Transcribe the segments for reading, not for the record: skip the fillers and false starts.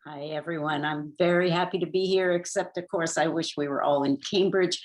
Hi, everyone. I'm very happy to be here, except, of course, I wish we were all in Cambridge.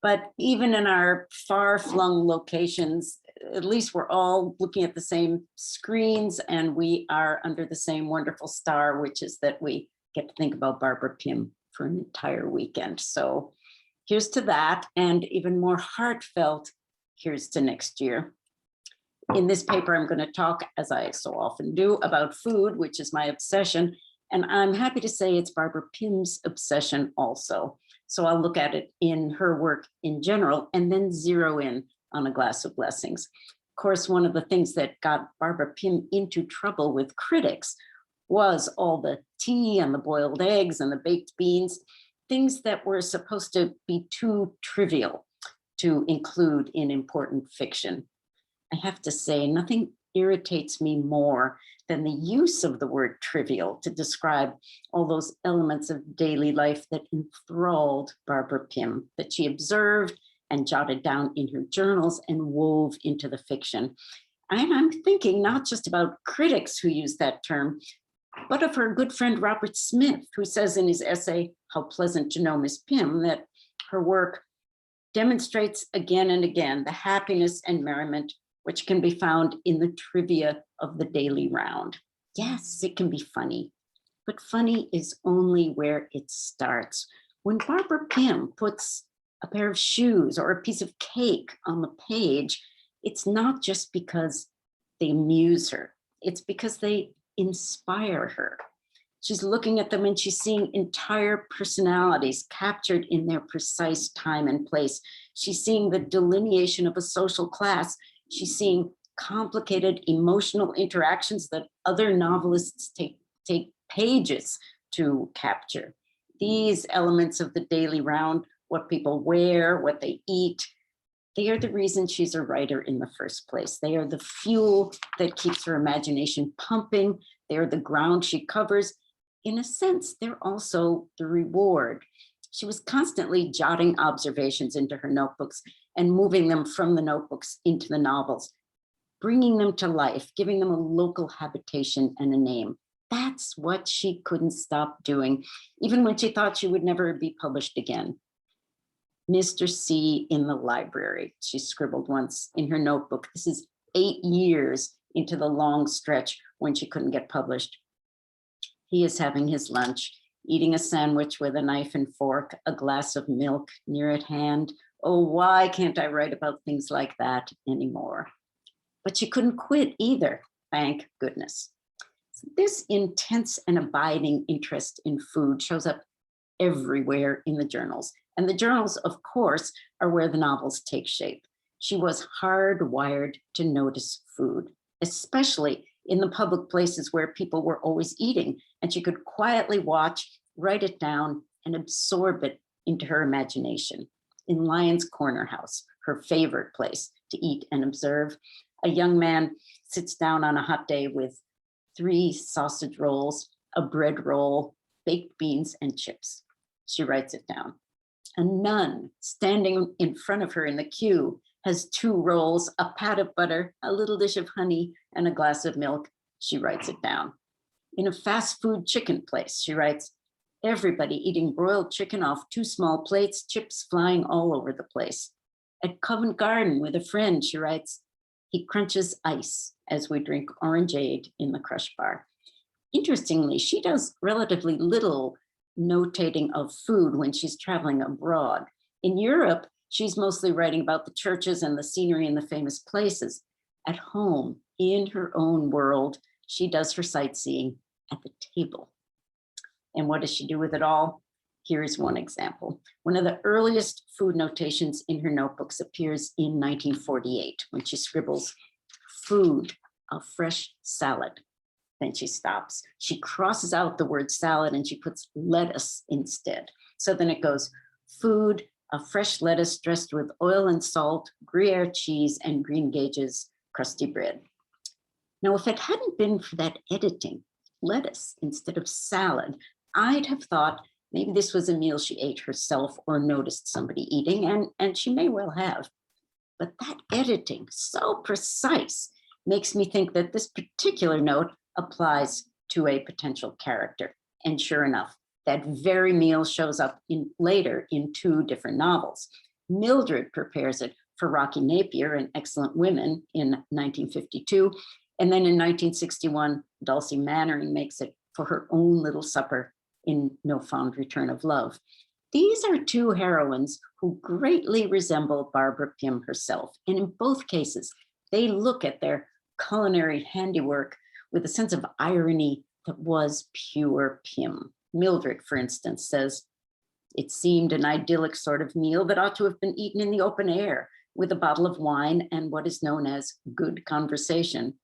But even in our far-flung locations, at least we're all looking at the same screens and we are under the same wonderful star, which is that we get to think about Barbara Pym for an entire weekend. So here's to that, and even more heartfelt, here's to next year. In this paper, I'm going to talk, as I so often do, about food, which is my obsession. And I'm happy to say it's Barbara Pym's obsession also. So I'll look at it in her work in general and then zero in on A Glass of Blessings. Of course, one of the things that got Barbara Pym into trouble with critics was all the tea and the boiled eggs and the baked beans, things that were supposed to be too trivial to include in important fiction. I have to say, nothing irritates me more than the use of the word trivial to describe all those elements of daily life that enthralled Barbara Pym, that she observed and jotted down in her journals and wove into the fiction. And I'm thinking not just about critics who use that term, but of her good friend Robert Smith, who says in his essay, How Pleasant to Know Miss Pym, that her work demonstrates again and again the happiness and merriment which can be found in the trivia of the daily round. Yes, it can be funny, but funny is only where it starts. When Barbara Pym puts a pair of shoes or a piece of cake on the page, it's not just because they amuse her, it's because they inspire her. She's looking at them and she's seeing entire personalities captured in their precise time and place. She's seeing the delineation of a social class. She's seeing complicated emotional interactions that other novelists take pages to capture. These elements of the daily round, what people wear, what they eat, they are the reason she's a writer in the first place. They are the fuel that keeps her imagination pumping. They are the ground she covers. In a sense, they're also the reward. She was constantly jotting observations into her notebooks and moving them from the notebooks into the novels, bringing them to life, giving them a local habitation and a name. That's what she couldn't stop doing, even when she thought she would never be published again. Mr. C in the library, she scribbled once in her notebook. This is 8 years into the long stretch when she couldn't get published. He is having his lunch, eating a sandwich with a knife and fork, a glass of milk near at hand. Oh, why can't I write about things like that anymore? But she couldn't quit either, thank goodness. So this intense and abiding interest in food shows up everywhere in the journals. And the journals, of course, are where the novels take shape. She was hardwired to notice food, especially in the public places where people were always eating, and she could quietly watch, write it down, and absorb it into her imagination. In Lyon's Corner House, her favorite place to eat and observe, a young man sits down on a hot day with 3 sausage rolls, a bread roll, baked beans, and chips. She writes it down. A nun standing in front of her in the queue has 2 rolls, a pat of butter, a little dish of honey, and a glass of milk. She writes it down. In a fast food chicken place, she writes, everybody eating broiled chicken off 2 small plates, chips flying all over the place. At Covent Garden with a friend, she writes, he crunches ice as we drink orangeade in the crush bar. Interestingly, she does relatively little notating of food when she's traveling abroad. In Europe, she's mostly writing about the churches and the scenery and the famous places. At home, in her own world, she does her sightseeing at the table. And what does she do with it all? Here's one example. One of the earliest food notations in her notebooks appears in 1948 when she scribbles, food, a fresh salad. Then she stops. She crosses out the word salad and she puts lettuce instead. So then it goes, food, a fresh lettuce dressed with oil and salt, Gruyere cheese, and Green Gage's crusty bread. Now, if it hadn't been for that editing, lettuce instead of salad, I'd have thought maybe this was a meal she ate herself or noticed somebody eating, and she may well have. But that editing, so precise, makes me think that this particular note applies to a potential character. And sure enough, that very meal shows up later in 2 different novels. Mildred prepares it for Rocky Napier in Excellent Women in 1952. And then in 1961, Dulcie Mannering makes it for her own little supper in No Fond Return of Love. These are 2 heroines who greatly resemble Barbara Pym herself. And in both cases, they look at their culinary handiwork with a sense of irony that was pure Pym. Mildred, for instance, says, "It seemed an idyllic sort of meal that ought to have been eaten in the open air with a bottle of wine and what is known as good conversation.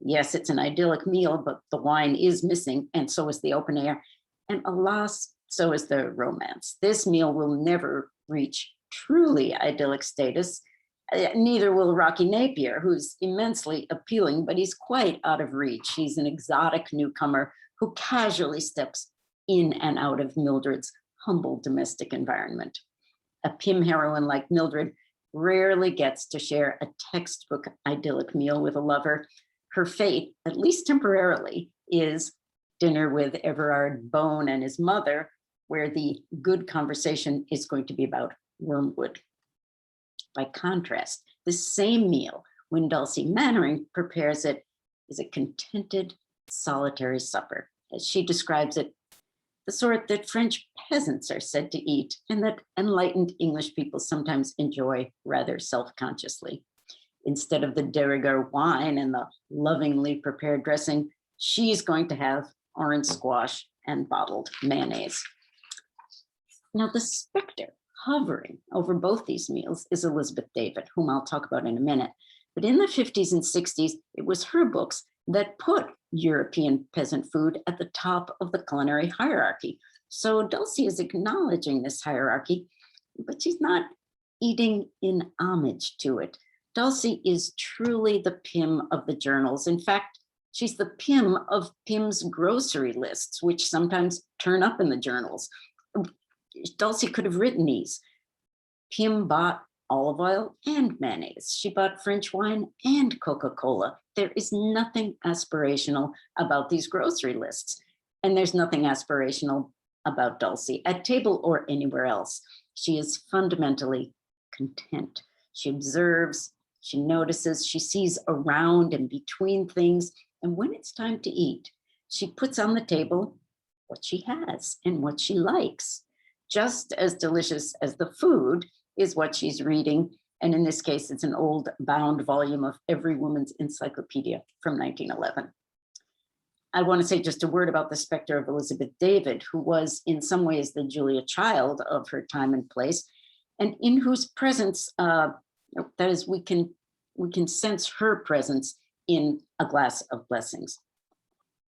Yes, it's an idyllic meal, but the wine is missing, and so is the open air. And alas, so is the romance. This meal will never reach truly idyllic status. Neither will Rocky Napier, who's immensely appealing, but he's quite out of reach. He's an exotic newcomer who casually steps in and out of Mildred's humble domestic environment. A Pym heroine like Mildred rarely gets to share a textbook idyllic meal with a lover. Her fate, at least temporarily, is dinner with Everard Bone and his mother, where the good conversation is going to be about wormwood. By contrast, this same meal, when Dulcie Mannering prepares it, is a contented, solitary supper. As she describes it, the sort that French peasants are said to eat and that enlightened English people sometimes enjoy rather self-consciously. Instead of the de rigueur wine and the lovingly prepared dressing, she's going to have orange squash and bottled mayonnaise. Now, the specter hovering over both these meals is Elizabeth David, whom I'll talk about in a minute. But in the 50s and 60s, it was her books that put European peasant food at the top of the culinary hierarchy. So Dulcie is acknowledging this hierarchy, but she's not eating in homage to it. Dulcie is truly the Pym of the journals. In fact, she's the Pym of Pym's grocery lists, which sometimes turn up in the journals. Dulcie could have written these. Pym bought olive oil and mayonnaise. She bought French wine and Coca-Cola. There is nothing aspirational about these grocery lists. And there's nothing aspirational about Dulcie at table or anywhere else. She is fundamentally content. She observes, she notices, she sees around and between things. And when it's time to eat, she puts on the table what she has and what she likes. Just as delicious as the food is what she's reading. And in this case, it's an old bound volume of Every Woman's Encyclopedia from 1911. I want to say just a word about the specter of Elizabeth David, who was in some ways the Julia Child of her time and place, and in whose presence, that is, we can sense her presence in A Glass of Blessings.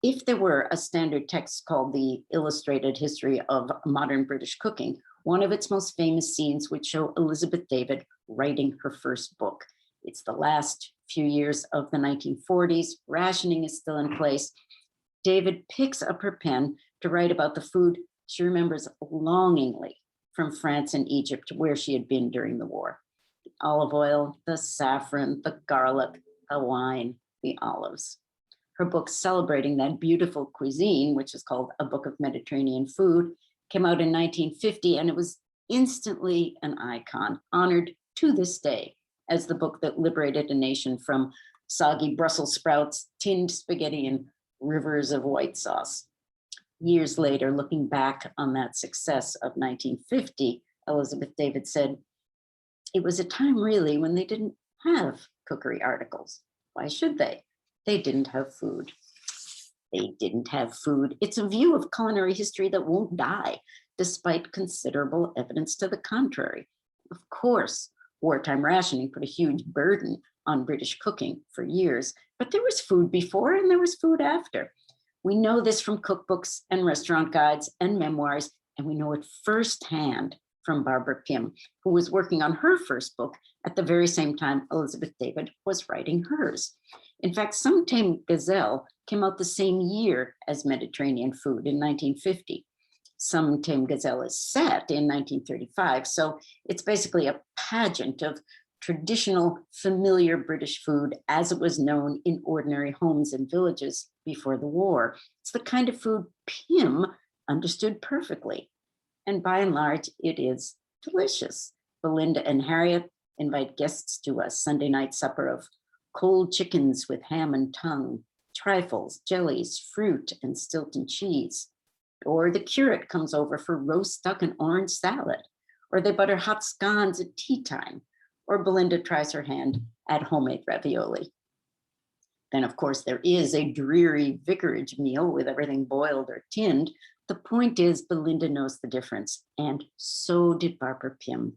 If there were a standard text called the Illustrated History of Modern British Cooking, one of its most famous scenes would show Elizabeth David writing her first book. It's the last few years of the 1940s. Rationing is still in place. David picks up her pen to write about the food she remembers longingly from France and Egypt, where she had been during the war. The olive oil, the saffron, the garlic, the wine, the olives. Her book celebrating that beautiful cuisine, which is called A Book of Mediterranean Food, came out in 1950, and it was instantly an icon, honored to this day as the book that liberated a nation from soggy Brussels sprouts, tinned spaghetti, and rivers of white sauce. Years later, looking back on that success of 1950, Elizabeth David said, "It was a time really when they didn't have cookery articles. Why should they? They didn't have food." They didn't have food. It's a view of culinary history that won't die, despite considerable evidence to the contrary. Of course, wartime rationing put a huge burden on British cooking for years, but there was food before and there was food after. We know this from cookbooks and restaurant guides and memoirs, and we know it firsthand from Barbara Pym, who was working on her first book at the very same time Elizabeth David was writing hers. In fact, Some Tame Gazelle came out the same year as Mediterranean Food in 1950. Some Tame Gazelle is set in 1935, so it's basically a pageant of traditional, familiar British food as it was known in ordinary homes and villages before the war. It's the kind of food Pym understood perfectly. And by and large, it is delicious. Belinda and Harriet invite guests to a Sunday night supper of cold chickens with ham and tongue, trifles, jellies, fruit, and Stilton cheese. Or the curate comes over for roast duck and orange salad, or they butter hot scones at tea time, or Belinda tries her hand at homemade ravioli. Then, of course, there is a dreary vicarage meal with everything boiled or tinned. The point is, Belinda knows the difference, and so did Barbara Pym.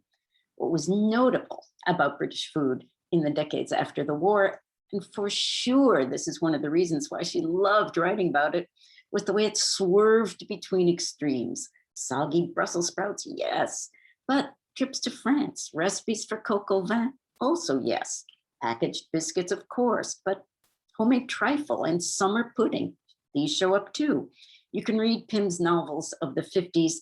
What was notable about British food in the decades after the war, and for sure this is one of the reasons why she loved writing about it, was the way it swerved between extremes. Soggy Brussels sprouts, yes, but trips to France, recipes for coq au vin, also yes. Packaged biscuits, of course, but homemade trifle and summer pudding, these show up too. You can read Pym's novels of the 50s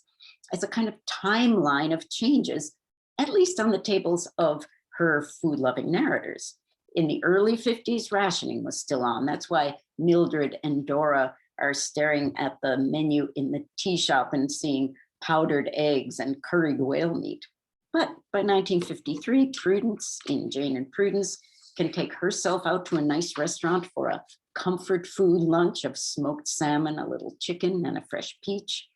as a kind of timeline of changes, at least on the tables of her food-loving narrators. In the early 50s, rationing was still on. That's why Mildred and Dora are staring at the menu in the tea shop and seeing powdered eggs and curried whale meat. But by 1953, Prudence, in Jane and Prudence, can take herself out to a nice restaurant for a comfort food lunch of smoked salmon, a little chicken, and a fresh peach.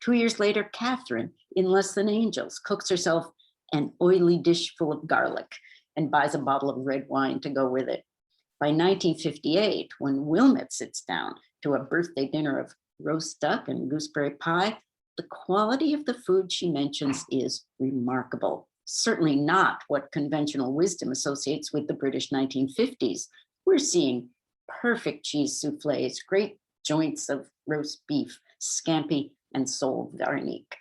2 years later, Catherine, in Less Than Angels, cooks herself an oily dish full of garlic and buys a bottle of red wine to go with it. By 1958, when Wilmot sits down to a birthday dinner of roast duck and gooseberry pie, the quality of the food she mentions is remarkable. Certainly not what conventional wisdom associates with the British 1950s. We're seeing perfect cheese soufflés, great joints of roast beef, scampi, and sole vernique.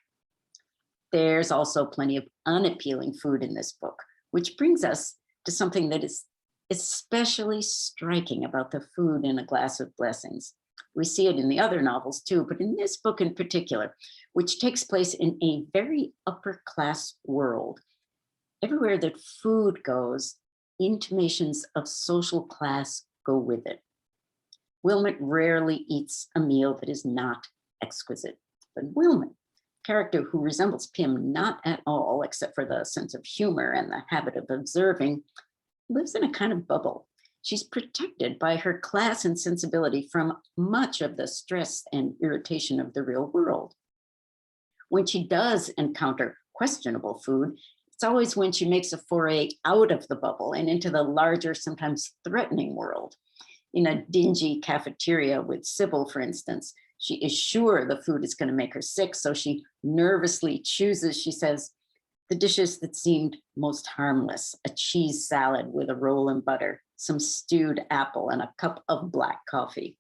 There's also plenty of unappealing food in this book, which brings us to something that is especially striking about the food in A Glass of Blessings. We see it in the other novels too, but in this book in particular, which takes place in a very upper class world. Everywhere that food goes, intimations of social class go with it. Wilmot rarely eats a meal that is not exquisite, but Wilmot, character who resembles Pym not at all, except for the sense of humor and the habit of observing, lives in a kind of bubble. She's protected by her class and sensibility from much of the stress and irritation of the real world. When she does encounter questionable food, it's always when she makes a foray out of the bubble and into the larger, sometimes threatening world. In a dingy cafeteria with Sybil, for instance, she is sure the food is going to make her sick, so she nervously chooses, she says, the dishes that seemed most harmless: a cheese salad with a roll and butter, some stewed apple, and a cup of black coffee.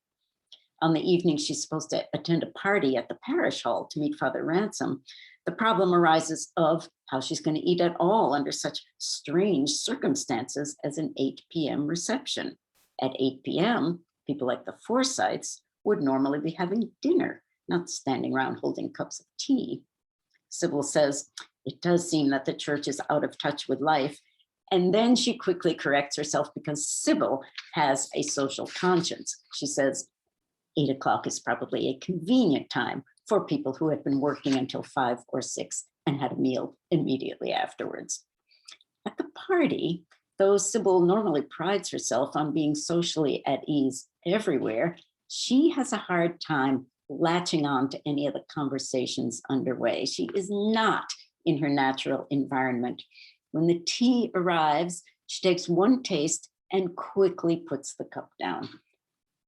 On the evening she's supposed to attend a party at the parish hall to meet Father Ransom, the problem arises of how she's going to eat at all under such strange circumstances as an 8 p.m. reception. At 8 p.m., people like the Forsyths would normally be having dinner, not standing around holding cups of tea. Sybil says, it does seem that the church is out of touch with life. And then she quickly corrects herself because Sybil has a social conscience. She says, 8 o'clock is probably a convenient time for people who had been working until 5 or 6 and had a meal immediately afterwards. At the party, though Sybil normally prides herself on being socially at ease everywhere, she has a hard time latching on to any of the conversations underway. She is not in her natural environment. When the tea arrives, she takes one taste and quickly puts the cup down.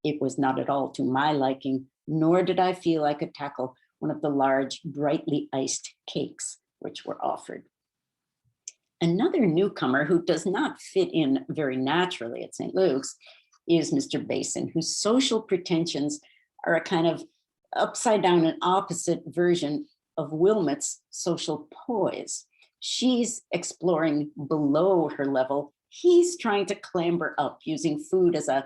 It was not at all to my liking, nor did I feel I could tackle one of the large, brightly iced cakes which were offered. Another newcomer who does not fit in very naturally at St. Luke's is Mr. Basin, whose social pretensions are a kind of upside down and opposite version of Wilmot's social poise. She's exploring below her level. He's trying to clamber up using food as a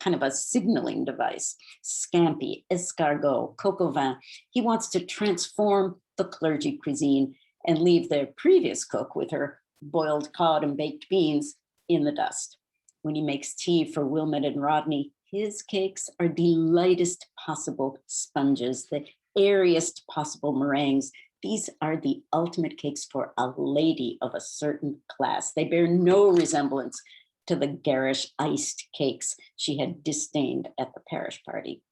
kind of a signaling device. Scampi, escargot, coq au vin. He wants to transform the clergy cuisine and leave their previous cook with her boiled cod and baked beans in the dust. When he makes tea for Wilmot and Rodney, his cakes are the lightest possible sponges, the airiest possible meringues. These are the ultimate cakes for a lady of a certain class. They bear no resemblance to the garish iced cakes she had disdained at the parish party.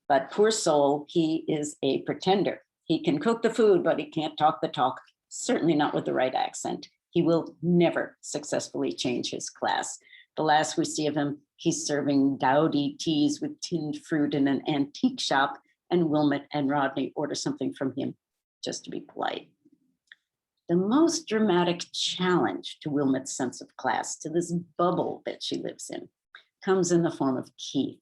But poor soul, he is a pretender. He can cook the food, but he can't talk the talk, certainly not with the right accent. He will never successfully change his class. The last we see of him, he's serving dowdy teas with tinned fruit in an antique shop, and Wilmot and Rodney order something from him just to be polite. The most dramatic challenge to Wilmot's sense of class, to this bubble that she lives in, comes in the form of Keith.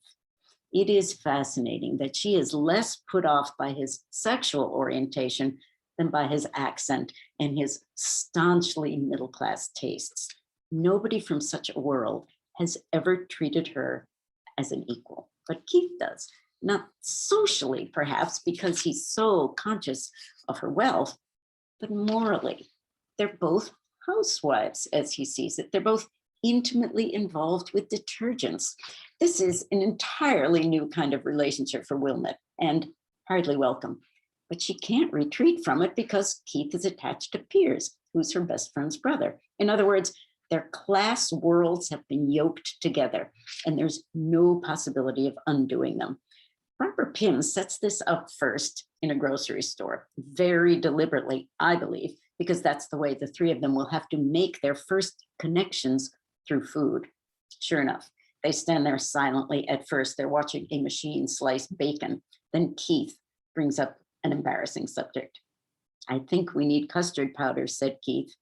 It is fascinating that she is less put off by his sexual orientation than by his accent and his staunchly middle-class tastes. Nobody from such a world has ever treated her as an equal, but Keith does. Not socially, perhaps, because he's so conscious of her wealth, but morally. They're both housewives, as he sees it. They're both intimately involved with detergents. This is an entirely new kind of relationship for Wilmot, and hardly welcome. But she can't retreat from it because Keith is attached to Piers, who's her best friend's brother. In other words, their class worlds have been yoked together, and there's no possibility of undoing them. Robert Pym sets this up first in a grocery store, very deliberately, I believe, because that's the way the three of them will have to make their first connections through food. Sure enough, they stand there silently at first. They're watching a machine slice bacon. Then Keith brings up an embarrassing subject. "I think we need custard powder," said Keith.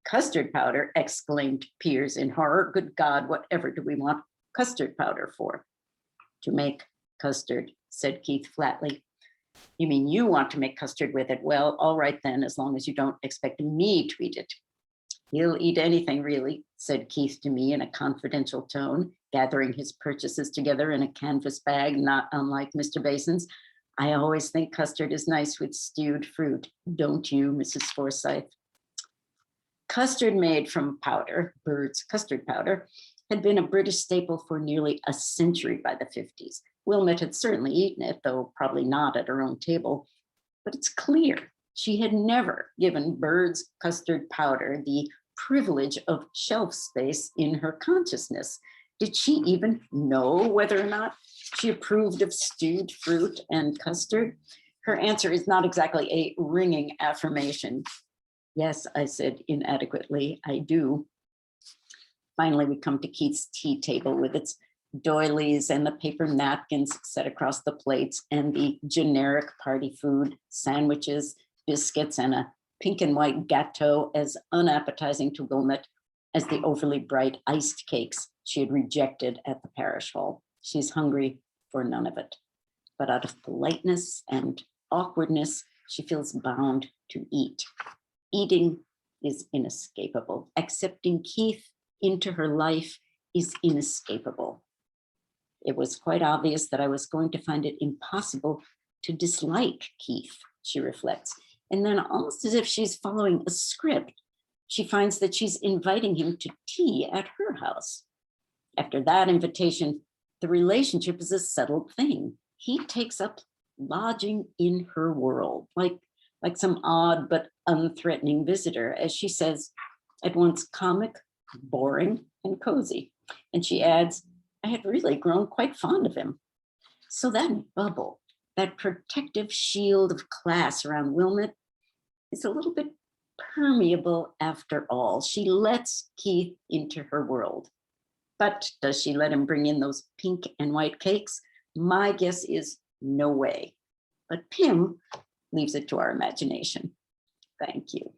"Custard powder," exclaimed Piers in horror. "Good God, whatever do we want custard powder for?" "To make custard," said Keith flatly. "You mean you want to make custard with it? Well, all right then, as long as you don't expect me to eat it." "He'll eat anything, really," said Keith to me in a confidential tone, gathering his purchases together in a canvas bag, not unlike Mr. Bason's. "I always think custard is nice with stewed fruit. Don't you, Mrs. Forsyth?" Custard made from powder, Bird's custard powder, had been a British staple for nearly a century by the 50s. Wilmot had certainly eaten it, though probably not at her own table. But it's clear she had never given Bird's custard powder the privilege of shelf space in her consciousness. Did she even know whether or not she approved of stewed fruit and custard? Her answer is not exactly a ringing affirmation. "Yes," I said inadequately, "I do." Finally, we come to Keith's tea table with its doilies and the paper napkins set across the plates and the generic party food, sandwiches, biscuits, and a pink and white gâteau as unappetizing to Wilmot as the overly bright iced cakes she had rejected at the parish hall. She's hungry for none of it. But out of politeness and awkwardness, she feels bound to eat. Eating is inescapable. Accepting Keith into her life is inescapable. It was quite obvious that I was going to find it impossible to dislike Keith, she reflects. And then, almost as if she's following a script, she finds that she's inviting him to tea at her house. After that invitation, the relationship is a settled thing. He takes up lodging in her world, like some odd but unthreatening visitor, as she says, at once comic, boring, and cozy. And she adds, "I had really grown quite fond of him." So that bubble, that protective shield of class around Wilmot, is a little bit permeable after all. She lets Keith into her world. But does she let him bring in those pink and white cakes? My guess is no way. But Pym leaves it to our imagination. Thank you.